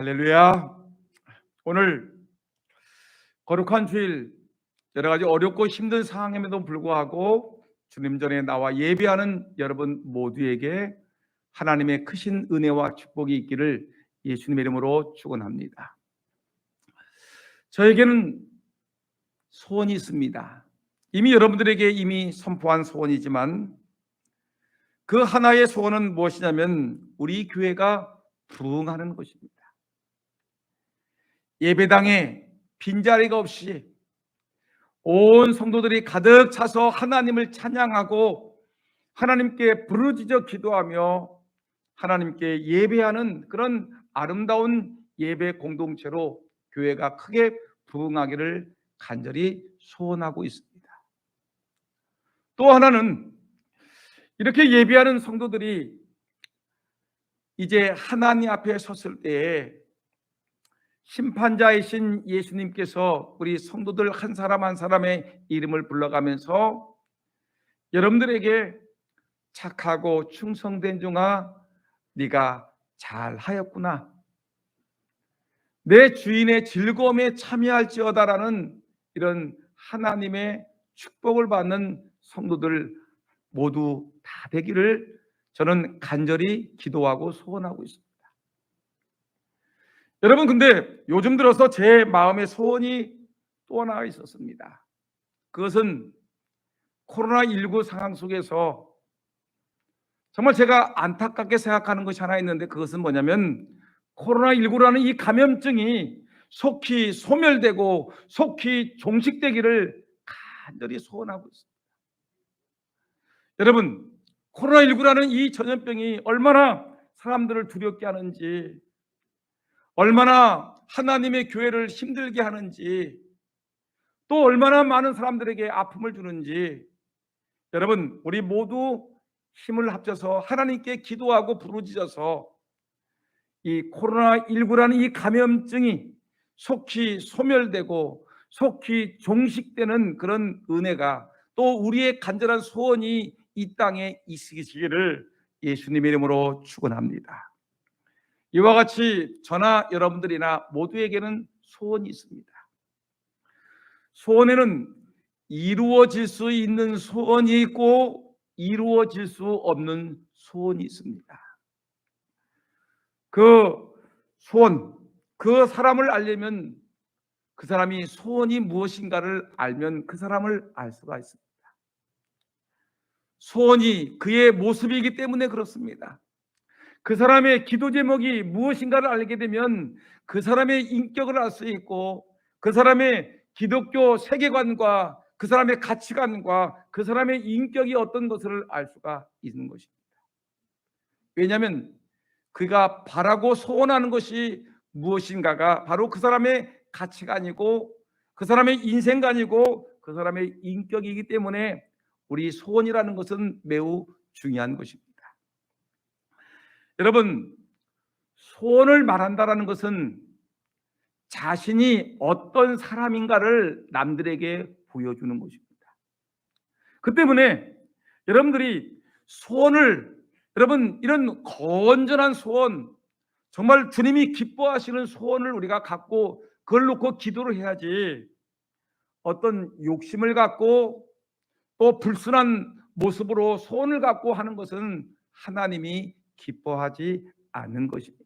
할렐루야. 오늘 거룩한 주일, 여러 가지 어렵고 힘든 상황임에도 불구하고 주님 전에 나와 예배하는 여러분 모두에게 하나님의 크신 은혜와 축복이 있기를 예수님의 이름으로 축원합니다. 저에게는 소원이 있습니다. 이미 여러분들에게 이미 선포한 소원이지만 그 하나의 소원은 무엇이냐면 우리 교회가 부흥하는 것입니다. 예배당에 빈자리가 없이 온 성도들이 가득 차서 하나님을 찬양하고 하나님께 부르짖어 기도하며 하나님께 예배하는 그런 아름다운 예배 공동체로 교회가 크게 부흥하기를 간절히 소원하고 있습니다. 또 하나는 이렇게 예배하는 성도들이 이제 하나님 앞에 섰을 때에 심판자이신 예수님께서 우리 성도들 한 사람 한 사람의 이름을 불러가면서 여러분들에게 착하고 충성된 종아, 네가 잘하였구나, 내 주인의 즐거움에 참여할지어다라는 이런 하나님의 축복을 받는 성도들 모두 다 되기를 저는 간절히 기도하고 소원하고 있습니다. 여러분, 근데 요즘 들어서 제 마음의 소원이 또 하나 있었습니다. 그것은 코로나19 상황 속에서 정말 제가 안타깝게 생각하는 것이 하나 있는데, 그것은 뭐냐면 코로나19라는 이 감염증이 속히 소멸되고 속히 종식되기를 간절히 소원하고 있습니다. 여러분, 코로나19라는 이 전염병이 얼마나 사람들을 두렵게 하는지, 얼마나 하나님의 교회를 힘들게 하는지, 또 얼마나 많은 사람들에게 아픔을 주는지, 여러분, 우리 모두 힘을 합쳐서 하나님께 기도하고 부르짖어서 이 코로나19라는 이 감염증이 속히 소멸되고 속히 종식되는 그런 은혜가, 또 우리의 간절한 소원이 이 땅에 있으시기를 예수님의 이름으로 축원합니다. 이와 같이 저나 여러분들이나 모두에게는 소원이 있습니다. 소원에는 이루어질 수 있는 소원이 있고 이루어질 수 없는 소원이 있습니다. 그 소원, 그 사람을 알려면, 그 사람이 소원이 무엇인가를 알면 그 사람을 알 수가 있습니다. 소원이 그의 모습이기 때문에 그렇습니다. 그 사람의 기도 제목이 무엇인가를 알게 되면 그 사람의 인격을 알 수 있고, 그 사람의 기독교 세계관과 그 사람의 가치관과 그 사람의 인격이 어떤 것을 알 수가 있는 것입니다. 왜냐하면 그가 바라고 소원하는 것이 무엇인가가 바로 그 사람의 가치관이고 그 사람의 인생관이고 그 사람의 인격이기 때문에 우리 소원이라는 것은 매우 중요한 것입니다. 여러분, 소원을 말한다는 것은 자신이 어떤 사람인가를 남들에게 보여주는 것입니다. 그 때문에 여러분들이 소원을, 여러분, 이런 건전한 소원, 정말 주님이 기뻐하시는 소원을 우리가 갖고 그걸 놓고 기도를 해야지, 어떤 욕심을 갖고 또 불순한 모습으로 소원을 갖고 하는 것은 하나님이 기뻐하지 않는 것입니다.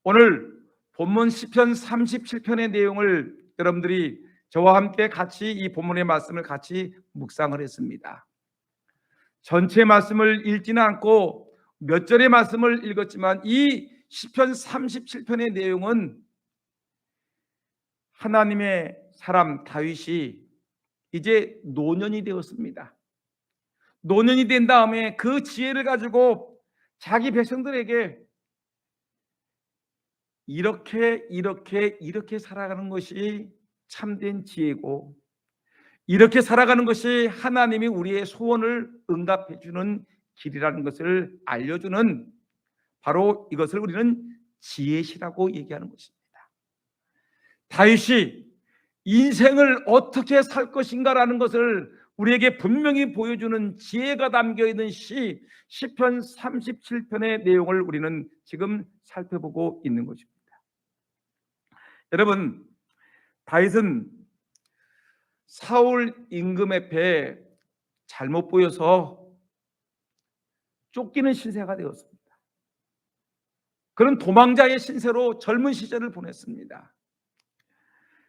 오늘 본문 시편 37편의 내용을 여러분들이 저와 함께 같이 이 본문의 말씀을 같이 묵상을 했습니다. 전체 말씀을 읽지는 않고 몇 절의 말씀을 읽었지만 이 시편 37편의 내용은 하나님의 사람 다윗이 이제 노년이 되었습니다. 노년이 된 다음에 그 지혜를 가지고 자기 백성들에게 이렇게 살아가는 것이 참된 지혜고, 이렇게 살아가는 것이 하나님이 우리의 소원을 응답해 주는 길이라는 것을 알려주는, 바로 이것을 우리는 지혜시라고 얘기하는 것입니다. 다윗이 인생을 어떻게 살 것인가라는 것을 우리에게 분명히 보여주는 지혜가 담겨 있는 시편 37편의 내용을 우리는 지금 살펴보고 있는 것입니다. 여러분, 다윗은 사울 임금의 패에 잘못 보여서 쫓기는 신세가 되었습니다. 그런 도망자의 신세로 젊은 시절을 보냈습니다.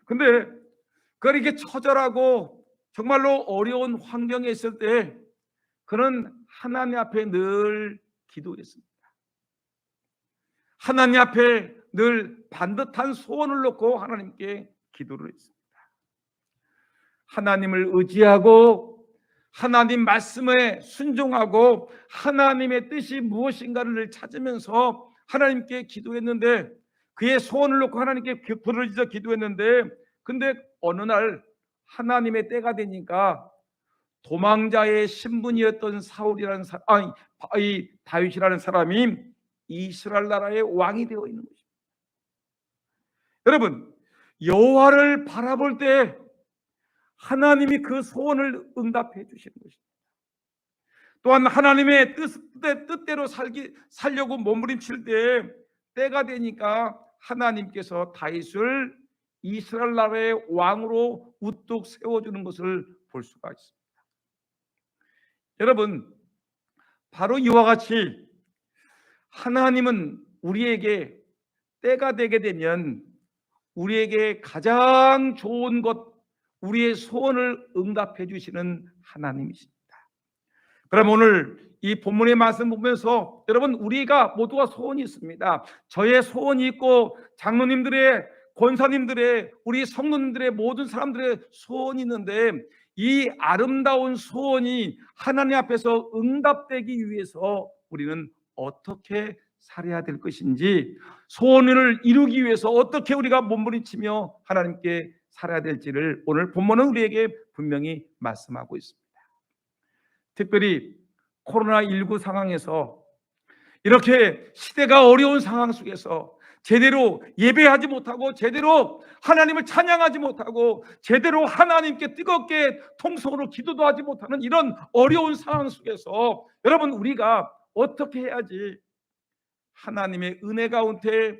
근데 그걸 이렇게 처절하고 정말로 어려운 환경에 있을 때 그는 하나님 앞에 늘 기도했습니다. 하나님 앞에 늘 반듯한 소원을 놓고 하나님께 기도를 했습니다. 하나님을 의지하고 하나님 말씀에 순종하고 하나님의 뜻이 무엇인가를 찾으면서 하나님께 기도했는데, 그의 소원을 놓고 하나님께 부르짖어 기도했는데, 근데 어느 날 하나님의 때가 되니까 도망자의 신분이었던 사울이라는 이 다윗이라는 사람이 이스라엘 나라의 왕이 되어 있는 것입니다. 여러분, 여호와를 바라볼 때 하나님이 그 소원을 응답해 주시는 것입니다. 또한 하나님의 뜻대로 살려고 몸부림칠 때 때가 되니까 하나님께서 다윗을 이스라엘 나라의 왕으로 우뚝 세워주는 것을 볼 수가 있습니다. 여러분, 바로 이와 같이 하나님은 우리에게 때가 되게 되면 우리에게 가장 좋은 것, 우리의 소원을 응답해 주시는 하나님이십니다. 그럼 오늘 이 본문의 말씀 보면서 여러분, 우리가 모두가 소원이 있습니다. 저의 소원이 있고 장로님들의, 권사님들의, 우리 성도님들의 모든 사람들의 소원이 있는데, 이 아름다운 소원이 하나님 앞에서 응답되기 위해서 우리는 어떻게 살아야 될 것인지, 소원을 이루기 위해서 어떻게 우리가 몸부림치며 하나님께 살아야 될지를 오늘 본문은 우리에게 분명히 말씀하고 있습니다. 특별히 코로나19 상황에서, 이렇게 시대가 어려운 상황 속에서 제대로 예배하지 못하고 제대로 하나님을 찬양하지 못하고 제대로 하나님께 뜨겁게 통성으로 기도도 하지 못하는 이런 어려운 상황 속에서 여러분, 우리가 어떻게 해야지 하나님의 은혜 가운데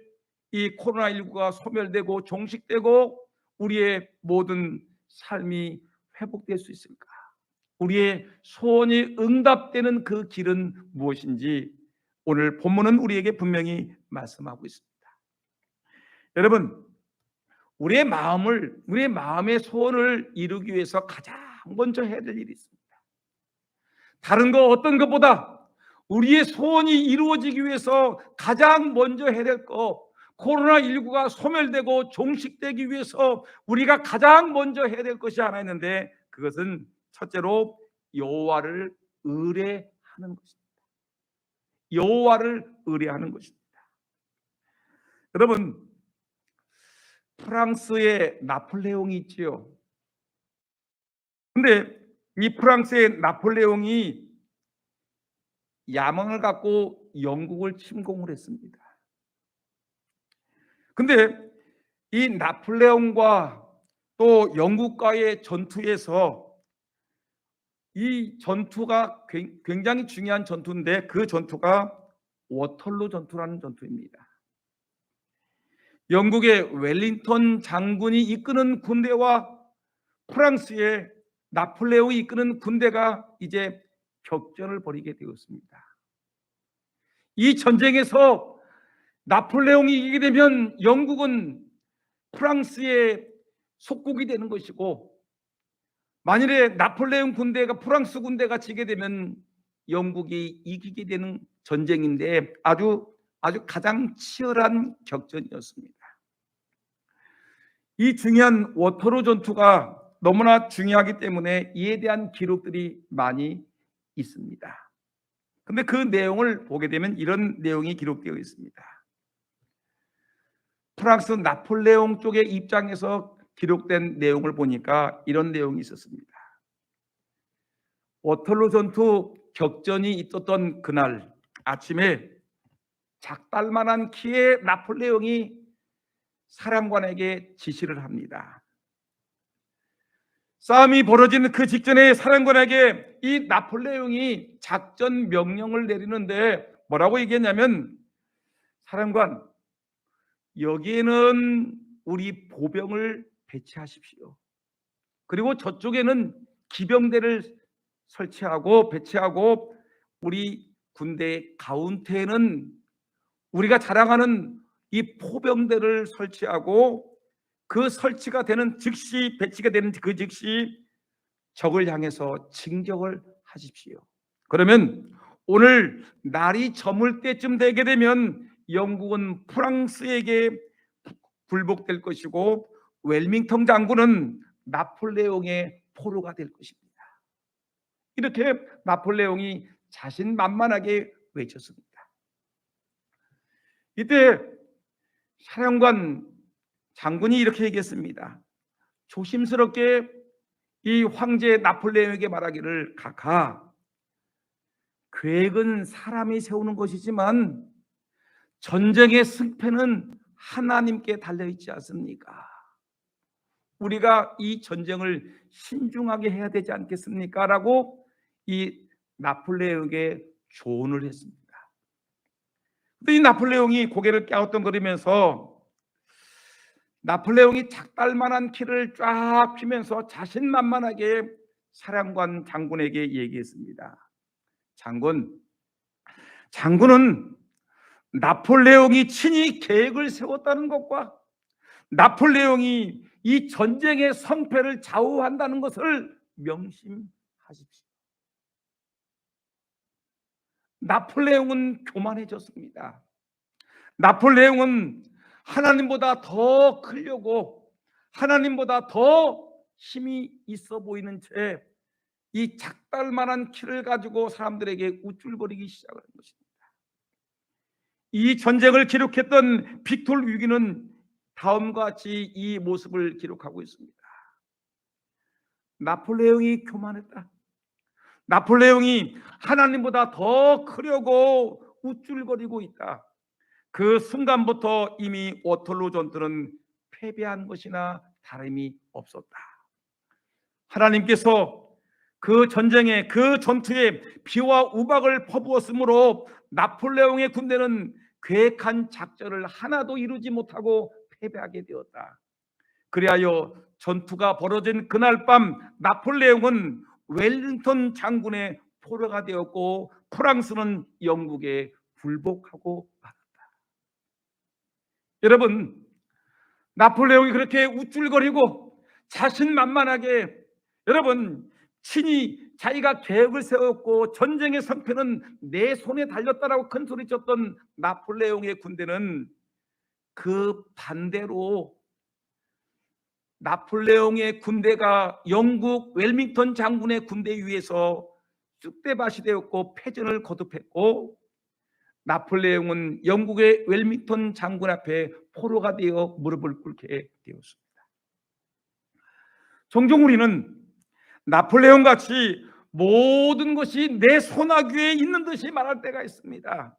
이 코로나19가 소멸되고 종식되고 우리의 모든 삶이 회복될 수 있을까? 우리의 소원이 응답되는 그 길은 무엇인지 오늘 본문은 우리에게 분명히 말씀하고 있습니다. 여러분, 우리의 마음의 소원을 이루기 위해서 가장 먼저 해야 될 일이 있습니다. 다른 거 어떤 것보다 우리의 소원이 이루어지기 위해서 가장 먼저 해야 될 것, 코로나19가 소멸되고 종식되기 위해서 우리가 가장 먼저 해야 될 것이 하나 있는데, 그것은 첫째로 여호와를 의뢰하는 것입니다. 여호와를 의뢰하는 것입니다. 여러분, 프랑스의 나폴레옹이 있지요. 근데 이 프랑스의 나폴레옹이 야망을 갖고 영국을 침공을 했습니다. 근데 이 나폴레옹과 또 영국과의 전투에서, 이 전투가 굉장히 중요한 전투인데 그 전투가 워털루 전투라는 전투입니다. 영국의 웰링턴 장군이 이끄는 군대와 프랑스의 나폴레옹이 이끄는 군대가 이제 격전을 벌이게 되었습니다. 이 전쟁에서 나폴레옹이 이기게 되면 영국은 프랑스의 속국이 되는 것이고, 만일에 나폴레옹 군대가 프랑스 군대가 지게 되면 영국이 이기게 되는 전쟁인데 아주 가장 치열한 격전이었습니다. 이 중요한 워터루 전투가 너무나 중요하기 때문에 이에 대한 기록들이 많이 있습니다. 근데 그 내용을 보게 되면 이런 내용이 기록되어 있습니다. 프랑스 나폴레옹 쪽의 입장에서 기록된 내용을 보니까 이런 내용이 있었습니다. 워털루 전투 격전이 있었던 그날 아침에 작달만한 키의 나폴레옹이 사령관에게 지시를 합니다. 싸움이 벌어지는 그 직전에 사령관에게 이 나폴레옹이 작전 명령을 내리는데 뭐라고 얘기했냐면, 사령관, 여기에는 우리 보병을 배치하십시오. 그리고 저쪽에는 기병대를 설치하고 배치하고, 우리 군대 가운데에는 우리가 자랑하는 이 포병대를 설치하고, 그 설치가 되는 즉시, 배치가 되는 그 즉시 적을 향해서 진격을 하십시오. 그러면 오늘 날이 저물 때쯤 되게 되면 영국은 프랑스에게 굴복될 것이고, 웰밍턴 장군은 나폴레옹의 포로가 될 것입니다. 이렇게 나폴레옹이 자신만만하게 외쳤습니다. 이때 사령관 장군이 이렇게 얘기했습니다. 조심스럽게 이 황제 나폴레옹에게 말하기를, 각하, 계획은 사람이 세우는 것이지만 전쟁의 승패는 하나님께 달려있지 않습니까? 우리가 이 전쟁을 신중하게 해야 되지 않겠습니까? 라고 이 나폴레옹에게 조언을 했습니다. 이 나폴레옹이 고개를 갸우뚱거리면서, 나폴레옹이 작달만한 키를 쫙 펴면서 자신만만하게 사령관 장군에게 얘기했습니다. 장군은 나폴레옹이 친히 계획을 세웠다는 것과 나폴레옹이 이 전쟁의 성패를 좌우한다는 것을 명심하십시오. 나폴레옹은 교만해졌습니다. 나폴레옹은 하나님보다 더 크려고, 하나님보다 더 힘이 있어 보이는 채 이 작달만한 키를 가지고 사람들에게 우쭐거리기 시작하는 것입니다. 이 전쟁을 기록했던 빅톨 위기는 다음과 같이 이 모습을 기록하고 있습니다. 나폴레옹이 교만했다. 나폴레옹이 하나님보다 더 크려고 우쭐거리고 있다. 그 순간부터 이미 워털루 전투는 패배한 것이나 다름이 없었다. 하나님께서 그 전쟁에, 그 전투에 비와 우박을 퍼부었으므로 나폴레옹의 군대는 계획한 작전을 하나도 이루지 못하고 패배하게 되었다. 그리하여 전투가 벌어진 그날 밤 나폴레옹은 웰링턴 장군의 포로가 되었고, 프랑스는 영국에 굴복하고 말았다. 여러분, 나폴레옹이 그렇게 우쭐거리고 자신만만하게, 여러분, 친히 자기가 계획을 세웠고 전쟁의 성패는 내 손에 달렸다라고 큰 소리 쳤던 나폴레옹의 군대는 그 반대로 나폴레옹의 군대가 영국 웰밍턴 장군의 군대에 의해서 쑥대밭이 되었고 패전을 거듭했고, 나폴레옹은 영국의 웰밍턴 장군 앞에 포로가 되어 무릎을 꿇게 되었습니다. 종종 우리는 나폴레옹 같이 모든 것이 내 손아귀에 있는 듯이 말할 때가 있습니다.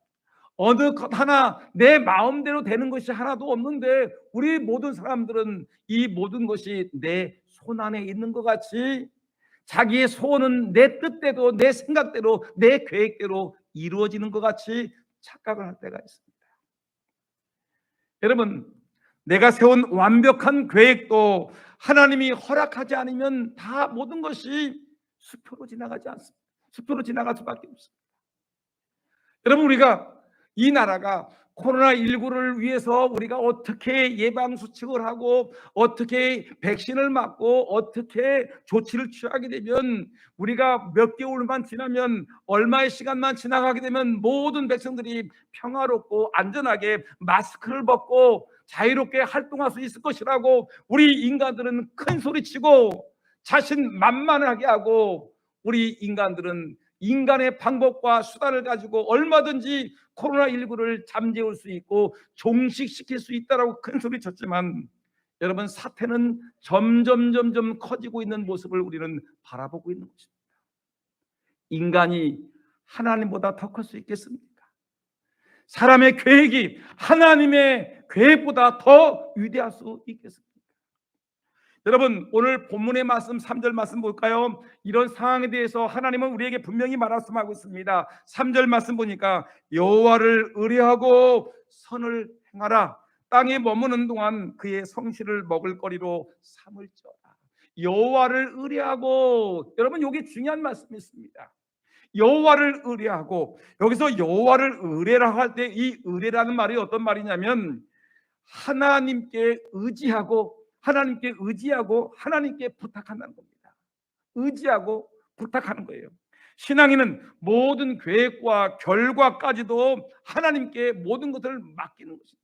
어느 것 하나 내 마음대로 되는 것이 하나도 없는데, 우리 모든 사람들은 이 모든 것이 내 손안에 있는 것 같이 자기의 소원은 내 뜻대로, 내 생각대로, 내 계획대로 이루어지는 것 같이 착각을 할 때가 있습니다. 여러분, 내가 세운 완벽한 계획도 하나님이 허락하지 않으면 다 모든 것이 수표로 지나가지 않습니다. 수표로 지나갈 수밖에 없습니다. 여러분, 우리가 이 나라가 코로나19를 위해서 우리가 어떻게 예방수칙을 하고 어떻게 백신을 맞고 어떻게 조치를 취하게 되면, 우리가 몇 개월만 지나면, 얼마의 시간만 지나가게 되면 모든 백성들이 평화롭고 안전하게 마스크를 벗고 자유롭게 활동할 수 있을 것이라고 우리 인간들은 큰 소리치고 자신만만하게 하고, 우리 인간들은 인간의 방법과 수단을 가지고 얼마든지 코로나19를 잠재울 수 있고 종식시킬 수 있다라고 큰 소리 쳤지만, 여러분, 사태는 점점 커지고 있는 모습을 우리는 바라보고 있는 것입니다. 인간이 하나님보다 더 클 수 있겠습니까? 사람의 계획이 하나님의 계획보다 더 위대할 수 있겠습니까? 여러분, 오늘 본문의 말씀 3절 말씀 볼까요? 이런 상황에 대해서 하나님은 우리에게 분명히 말씀하고 있습니다. 3절 말씀 보니까 여호와를 의뢰하고 선을 행하라. 땅에 머무는 동안 그의 성실을 먹을거리로 삼을지어다. 여호와를 의뢰하고, 여러분, 이게 중요한 말씀이 있습니다. 여호와를 의뢰하고, 여기서 여호와를 의뢰라 할 때 이 의뢰라는 말이 어떤 말이냐면 하나님께 의지하고 하나님께 부탁한다는 겁니다. 의지하고 부탁하는 거예요. 신앙인은 모든 계획과 결과까지도 하나님께 모든 것을 맡기는 것입니다.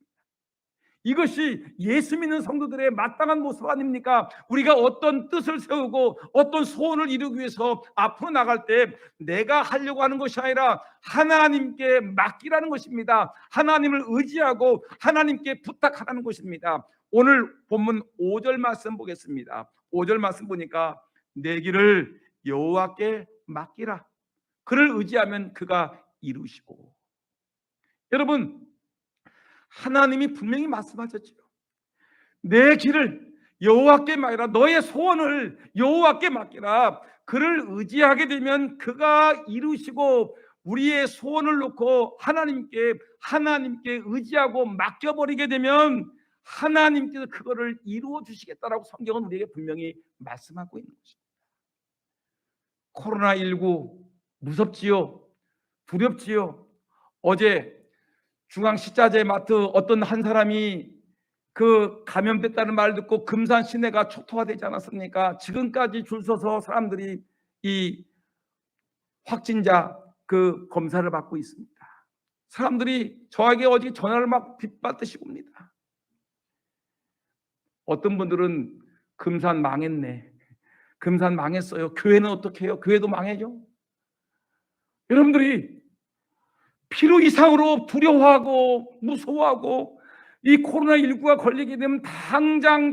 이것이 예수 믿는 성도들의 마땅한 모습 아닙니까? 우리가 어떤 뜻을 세우고 어떤 소원을 이루기 위해서 앞으로 나갈 때 내가 하려고 하는 것이 아니라 하나님께 맡기라는 것입니다. 하나님을 의지하고 하나님께 부탁하라는 것입니다. 오늘 본문 5절 말씀 보겠습니다. 5절 말씀 보니까 내 길을 여호와께 맡기라. 그를 의지하면 그가 이루시고. 여러분, 하나님이 분명히 말씀하셨죠. 내 길을 여호와께 맡기라. 너의 소원을 여호와께 맡기라. 그를 의지하게 되면 그가 이루시고, 우리의 소원을 놓고 하나님께 의지하고 맡겨버리게 되면 하나님께서 그거를 이루어 주시겠다라고 성경은 우리에게 분명히 말씀하고 있는 것입니다. 코로나19 무섭지요? 두렵지요? 어제 중앙식자재 마트 어떤 한 사람이 그 감염됐다는 말 듣고 금산 시내가 초토화되지 않았습니까? 지금까지 줄 서서 사람들이 이 확진자 그 검사를 받고 있습니다. 사람들이 저에게 어제 전화를 막 빗받듯이 옵니다. 어떤 분들은 금산 망했네, 금산 망했어요, 교회는 어떻게 해요? 교회도 망해죠. 여러분들이 필요 이상으로 두려워하고 무서워하고 이 코로나19가 걸리게 되면 당장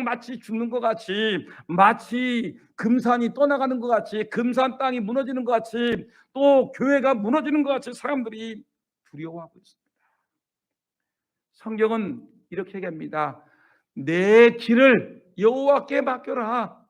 마치 죽는 것 같이, 마치 금산이 떠나가는 것 같이, 금산 땅이 무너지는 것 같이, 또 교회가 무너지는 것 같이 사람들이 두려워하고 있습니다. 성경은 이렇게 얘기합니다. 내 길을 여호와께 맡겨라.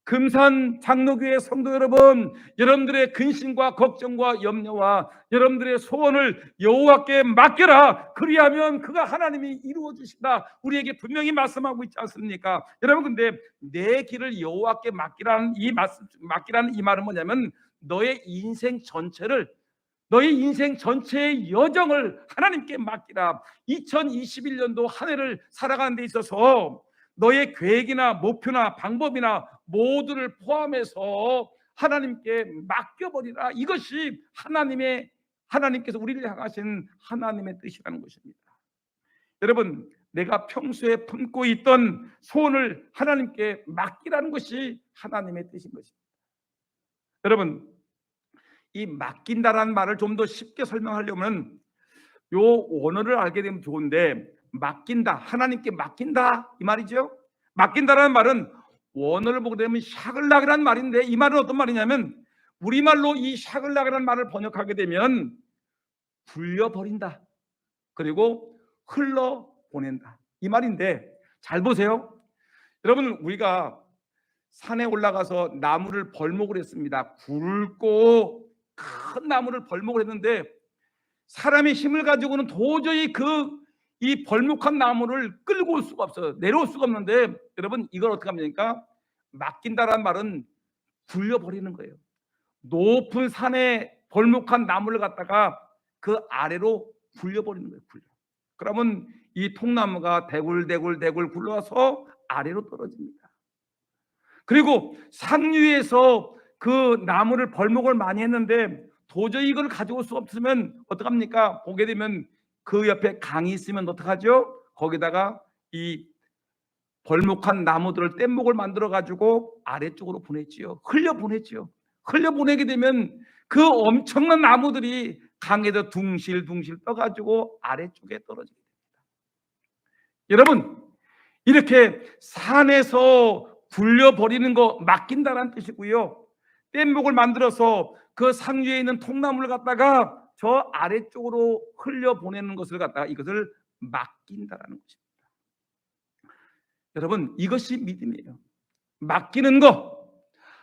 금산 장로교회 성도 여러분, 여러분들의 근심과 걱정과 염려와 여러분들의 소원을 여호와께 맡겨라. 그리하면 그가 하나님이 이루어 주신다. 우리에게 분명히 말씀하고 있지 않습니까? 여러분, 근데 내 길을 여호와께 맡기라는 이 말은 뭐냐면 너의 인생 전체의 여정을 하나님께 맡기라. 2021년도 한 해를 살아가는 데 있어서 너의 계획이나 목표나 방법이나 모두를 포함해서 하나님께 맡겨버리라. 이것이 하나님께서 우리를 향하신 하나님의 뜻이라는 것입니다. 여러분, 내가 평소에 품고 있던 소원을 하나님께 맡기라는 것이 하나님의 뜻인 것입니다. 여러분, 이 맡긴다라는 말을 좀 더 쉽게 설명하려면 요 원어를 알게 되면 좋은데, 맡긴다, 하나님께 맡긴다 이 말이죠. 맡긴다라는 말은 원어를 보게 되면 샤글락이라는 말인데, 이 말은 어떤 말이냐면 우리말로 이 샤글락이라는 말을 번역하게 되면 굴려버린다, 그리고 흘러보낸다 이 말인데, 잘 보세요. 여러분, 우리가 산에 올라가서 나무를 벌목을 했습니다. 굵고 큰 나무를 벌목을 했는데 사람의 힘을 가지고는 도저히 이 벌목한 나무를 끌고 올 수가 없어요. 내려올 수가 없는데, 여러분, 이걸 어떻게 합니까? 맡긴다라는 말은 굴려버리는 거예요. 높은 산에 벌목한 나무를 갖다가 그 아래로 굴려버리는 거예요. 그러면 이 통나무가 대굴 굴러와서 아래로 떨어집니다. 그리고 산 위에서 그 나무를 벌목을 많이 했는데 도저히 이걸 가져올 수 없으면 어떡합니까? 보게 되면 그 옆에 강이 있으면 어떡하죠? 거기다가 이 벌목한 나무들을 뗏목을 만들어 가지고 아래쪽으로 보냈지요. 흘려보냈지요. 흘려보내게 되면 그 엄청난 나무들이 강에서 둥실둥실 떠가지고 아래쪽에 떨어지게 됩니다. 여러분, 이렇게 산에서 굴려버리는 거 맡긴다는 뜻이고요. 뗏목을 만들어서 그 산 위에 있는 통나무를 갖다가 저 아래쪽으로 흘려보내는 것을 갖다가 이것을 맡긴다라는 것입니다. 여러분, 이것이 믿음이에요. 맡기는 것,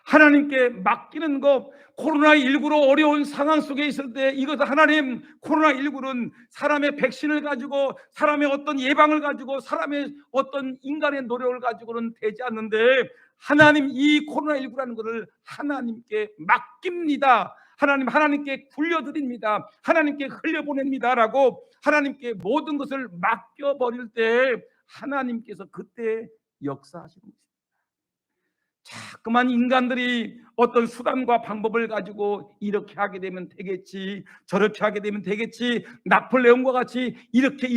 하나님께 맡기는 것. 코로나19로 어려운 상황 속에 있을 때 이것은 하나님, 코로나19는 사람의 백신을 가지고, 사람의 어떤 예방을 가지고, 사람의 어떤 인간의 노력을 가지고는 되지 않는데, 하나님, 이 코로나19라는 것을 하나님께 맡깁니다. 하나님께 굴려드립니다. 하나님께 흘려보냅니다 라고 하나님께 모든 것을 맡겨버릴 때 하나님께서 그때 역사하시는 것입니다. 자꾸만 인간들이 어떤 수단과 방법을 가지고 이렇게 하게 되면 되겠지, 저렇게 하게 되면 되겠지, 나폴레옹과 같이 이렇게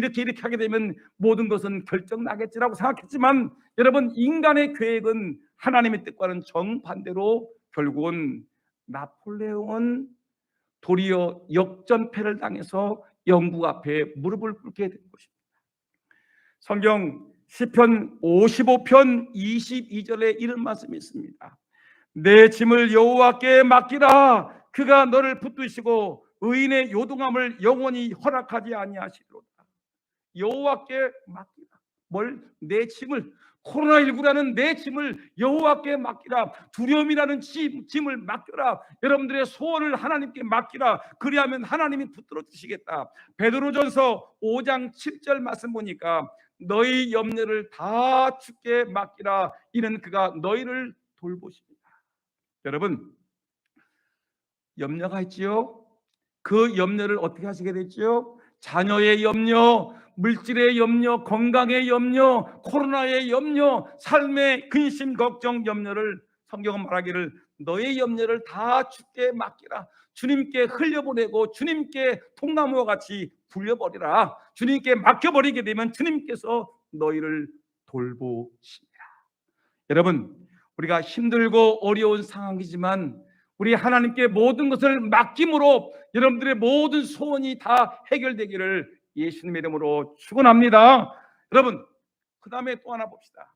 하게 되면 모든 것은 결정나겠지라고 생각했지만, 여러분, 인간의 계획은 하나님의 뜻과는 정반대로 결국은 나폴레옹은 도리어 역전패를 당해서 영국 앞에 무릎을 꿇게 된 것입니다. 성경 시편 55편 22절에 이런 말씀이 있습니다. 내 짐을 여호와께 맡기라. 그가 너를 붙드시고 의인의 요동함을 영원히 허락하지 아니하시리로다. 여호와께 맡기라. 뭘? 내 짐을, 코로나19라는 내 짐을 여호와께 맡기라. 두려움이라는 짐을 맡겨라. 여러분들의 소원을 하나님께 맡기라. 그리하면 하나님이 붙들어 주시겠다. 베드로전서 5장 7절 말씀 보니까 너희 염려를 다 주께 맡기라. 이는 그가 너희를 돌보십니다. 여러분, 염려가 있지요. 그 염려를 어떻게 하시게 됐지요? 자녀의 염려, 물질의 염려, 건강의 염려, 코로나의 염려, 삶의 근심, 걱정, 염려를 성경은 말하기를 너의 염려를 다 주께 맡기라. 주님께 흘려보내고 주님께 통나무와 같이 굴려버리라. 주님께 맡겨버리게 되면 주님께서 너희를 돌보시리라. 여러분, 우리가 힘들고 어려운 상황이지만 우리 하나님께 모든 것을 맡김으로 여러분들의 모든 소원이 다 해결되기를 예수님의 이름으로 축원합니다. 여러분, 그 다음에 또 하나 봅시다.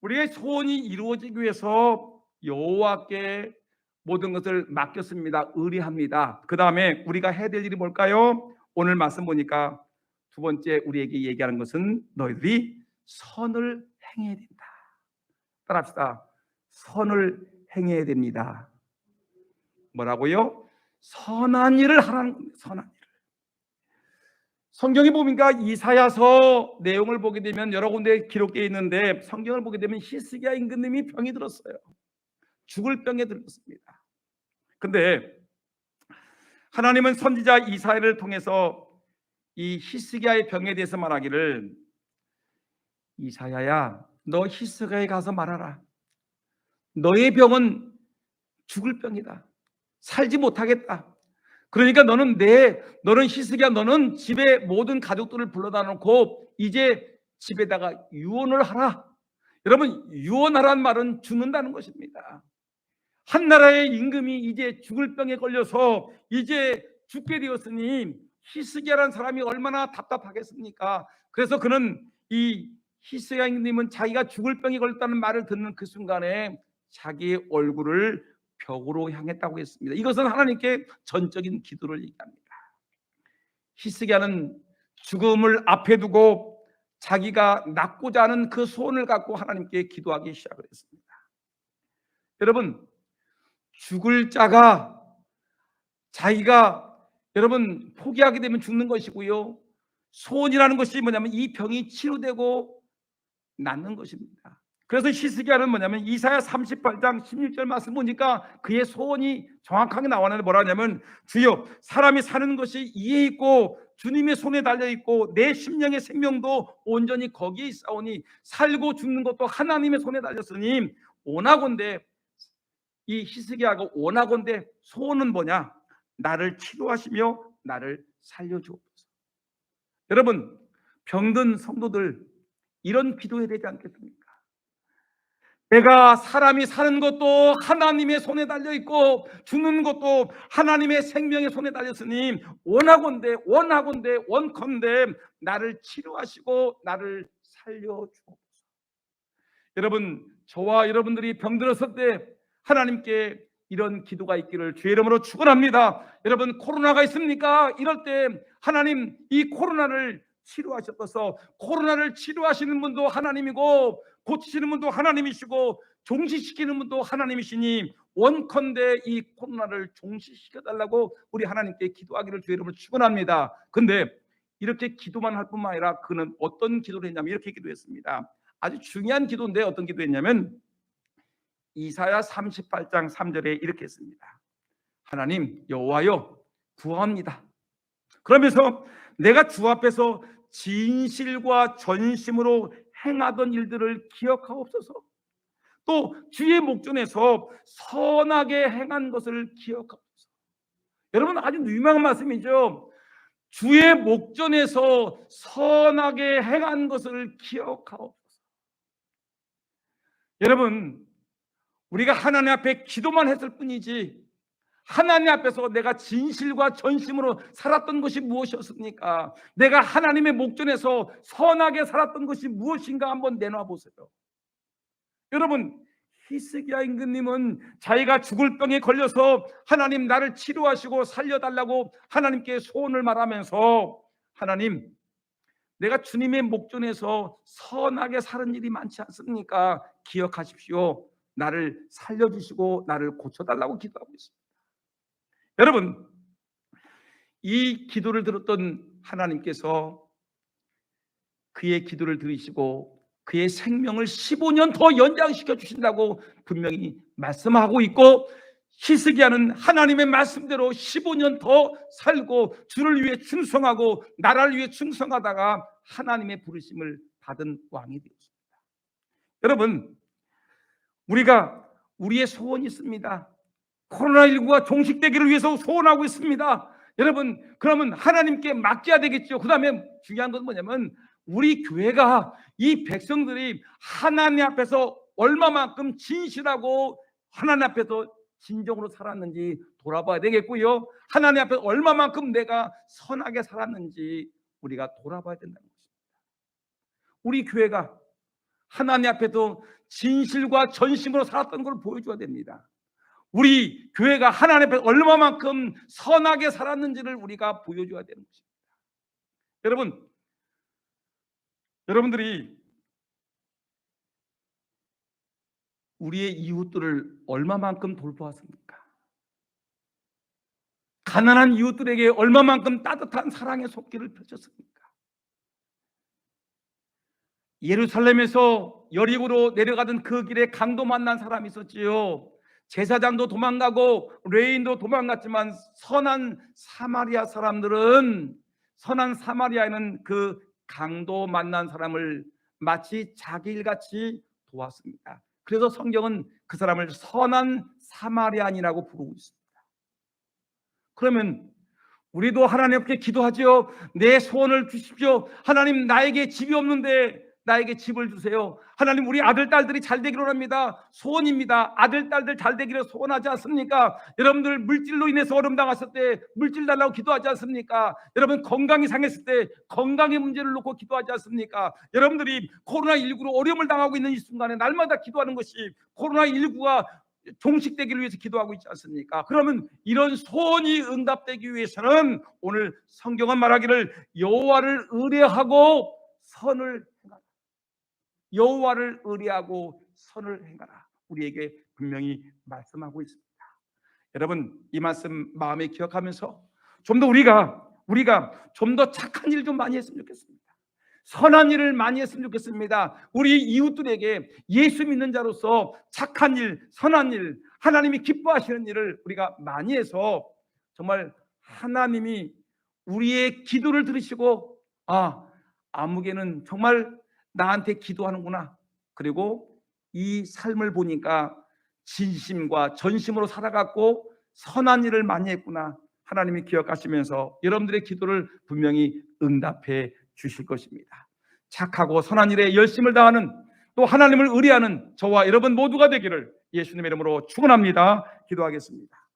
우리의 소원이 이루어지기 위해서 여호와께 모든 것을 맡겼습니다. 의리합니다. 그 다음에 우리가 해야 될 일이 뭘까요? 오늘 말씀 보니까 두 번째 우리에게 얘기하는 것은 너희들이 선을 행해야 된다. 따라합시다. 선을 행해야 됩니다. 뭐라고요? 선한 일을 하라는 겁니다. 선한 일을. 성경에 보니까 이사야서 내용을 보게 되면 여러 군데 기록되어 있는데, 성경을 보게 되면 히스기야 임금님이 병이 들었어요. 죽을 병에 들었습니다. 근데 하나님은 선지자 이사야를 통해서 이 히스기야의 병에 대해서 말하기를, 이사야야, 너 히스기야에 가서 말하라. 너의 병은 죽을 병이다. 살지 못하겠다. 그러니까 너는 히스기야, 너는 집에 모든 가족들을 불러다 놓고 이제 집에다가 유언을 하라. 여러분, 유언하라는 말은 죽는다는 것입니다. 한 나라의 임금이 이제 죽을 병에 걸려서 이제 죽게 되었으니 히스기야라는 사람이 얼마나 답답하겠습니까? 그래서 그는, 이 히스기야 임금님은 자기가 죽을 병에 걸렸다는 말을 듣는 그 순간에 자기의 얼굴을 벽으로 향했다고 했습니다. 이것은 하나님께 전적인 기도를 얘기합니다. 히스기야는 죽음을 앞에 두고 자기가 낳고자 하는 그 소원을 갖고 하나님께 기도하기 시작을 했습니다. 여러분, 죽을 자가 자기가 여러분 포기하게 되면 죽는 것이고요, 소원이라는 것이 뭐냐면 이 병이 치료되고 낫는 것입니다. 그래서 히스기야는 뭐냐면 이사야 38장 16절 말씀 보니까 그의 소원이 정확하게 나왔는데 뭐라냐면, 주여, 사람이 사는 것이 이에 있고 주님의 손에 달려있고 내 심령의 생명도 온전히 거기에 있사오니 살고 죽는 것도 하나님의 손에 달렸으니 원하건대, 이 히스기야가 원하건대 소원은 뭐냐? 나를 치료하시며 나를 살려주옵소서. 여러분, 병든 성도들 이런 기도해야 되지 않겠습니까? 내가 사람이 사는 것도 하나님의 손에 달려있고 죽는 것도 하나님의 생명의 손에 달렸으니 원하건대 원컨대 나를 치료하시고 나를 살려주옵소서. 여러분, 저와 여러분들이 병들었을 때 하나님께 이런 기도가 있기를 주의 이름으로 축원합니다. 여러분, 코로나가 있습니까? 이럴 때 하나님, 이 코로나를 치료하셨어서 코로나를 치료하시는 분도 하나님이고 고치시는 분도 하나님이시고 종식시키는 분도 하나님이시니 원컨대 이 코로나를 종식시켜달라고 우리 하나님께 기도하기를 주의 이름으로 축원합니다. 근데 이렇게 기도만 할 뿐만 아니라 그는 어떤 기도를 했냐면 이렇게 기도했습니다. 아주 중요한 기도인데 어떤 기도했냐면 이사야 38장 3절에 이렇게 했습니다. 하나님 여호와여 구하옵니다. 그러면서 내가 주 앞에서 진실과 전심으로 행하던 일들을 기억하옵소서. 또 주의 목전에서 선하게 행한 것을 기억하옵소서. 여러분 아주 유명한 말씀이죠. 주의 목전에서 선하게 행한 것을 기억하옵소서. 여러분 우리가 하나님 앞에 기도만 했을 뿐이지 하나님 앞에서 내가 진실과 전심으로 살았던 것이 무엇이었습니까? 내가 하나님의 목전에서 선하게 살았던 것이 무엇인가 한번 내놔 보세요. 여러분 히스기야 임금님은 자기가 죽을 병에 걸려서 하나님 나를 치료하시고 살려달라고 하나님께 소원을 말하면서 하나님 내가 주님의 목전에서 선하게 사는 일이 많지 않습니까? 기억하십시오. 나를 살려주시고 나를 고쳐달라고 기도하고 있습니다. 여러분 이 기도를 들었던 하나님께서 그의 기도를 들으시고 그의 생명을 15년 더 연장시켜 주신다고 분명히 말씀하고 있고 히스기야는 하나님의 말씀대로 15년 더 살고 주를 위해 충성하고 나라를 위해 충성하다가 하나님의 부르심을 받은 왕이 되었습니다. 여러분 우리가 우리의 소원이 있습니다. 코로나19가 종식되기를 위해서 소원하고 있습니다. 여러분 그러면 하나님께 맡겨야 되겠죠. 그 다음에 중요한 건 뭐냐면 우리 교회가 이 백성들이 하나님 앞에서 얼마만큼 진실하고 하나님 앞에서 진정으로 살았는지 돌아봐야 되겠고요. 하나님 앞에서 얼마만큼 내가 선하게 살았는지 우리가 돌아봐야 된다는 것입니다. 우리 교회가 하나님 앞에서 진실과 전심으로 살았던 걸 보여줘야 됩니다. 우리 교회가 하나님 앞에 얼마만큼 선하게 살았는지를 우리가 보여줘야 되는 것입니다. 여러분들이 우리의 이웃들을 얼마만큼 돌보았습니까? 가난한 이웃들에게 얼마만큼 따뜻한 사랑의 손길을 펼쳤습니까? 예루살렘에서 여리고로 내려가던 그 길에 강도 만난 사람이 있었지요. 제사장도 도망가고 레인도 도망갔지만 선한 사마리아에는 그 강도 만난 사람을 마치 자기 일같이 도왔습니다. 그래서 성경은 그 사람을 선한 사마리아인이라고 부르고 있습니다. 그러면 우리도 하나님께 기도하죠. 내 소원을 주십시오. 하나님 나에게 집이 없는데 나에게 집을 주세요. 하나님 우리 아들 딸들이 잘 되기를 원합니다. 소원입니다. 아들 딸들 잘 되기를 소원하지 않습니까? 여러분들 물질로 인해서 어려움 당했을 때 물질 달라고 기도하지 않습니까? 여러분 건강이 상했을 때 건강의 문제를 놓고 기도하지 않습니까? 여러분들이 코로나19로 어려움을 당하고 있는 이 순간에 날마다 기도하는 것이 코로나19가 종식되기를 위해서 기도하고 있지 않습니까? 그러면 이런 소원이 응답되기 위해서는 오늘 성경은 말하기를 여호와를 의뢰하고 선을 행하라. 여호와를 의뢰하고 선을 행하라. 우리에게 분명히 말씀하고 있습니다. 여러분 이 말씀 마음에 기억하면서 좀 더 우리가 좀 더 착한 일 좀 많이 했으면 좋겠습니다. 선한 일을 많이 했으면 좋겠습니다. 우리 이웃들에게 예수 믿는 자로서 착한 일, 선한 일, 하나님이 기뻐하시는 일을 우리가 많이 해서 정말 하나님이 우리의 기도를 들으시고 아무개는 정말 나한테 기도하는구나. 그리고 이 삶을 보니까 진심과 전심으로 살아갔고 선한 일을 많이 했구나. 하나님이 기억하시면서 여러분들의 기도를 분명히 응답해 주실 것입니다. 착하고 선한 일에 열심을 다하는 또 하나님을 의뢰하는 저와 여러분 모두가 되기를 예수님의 이름으로 축원합니다. 기도하겠습니다.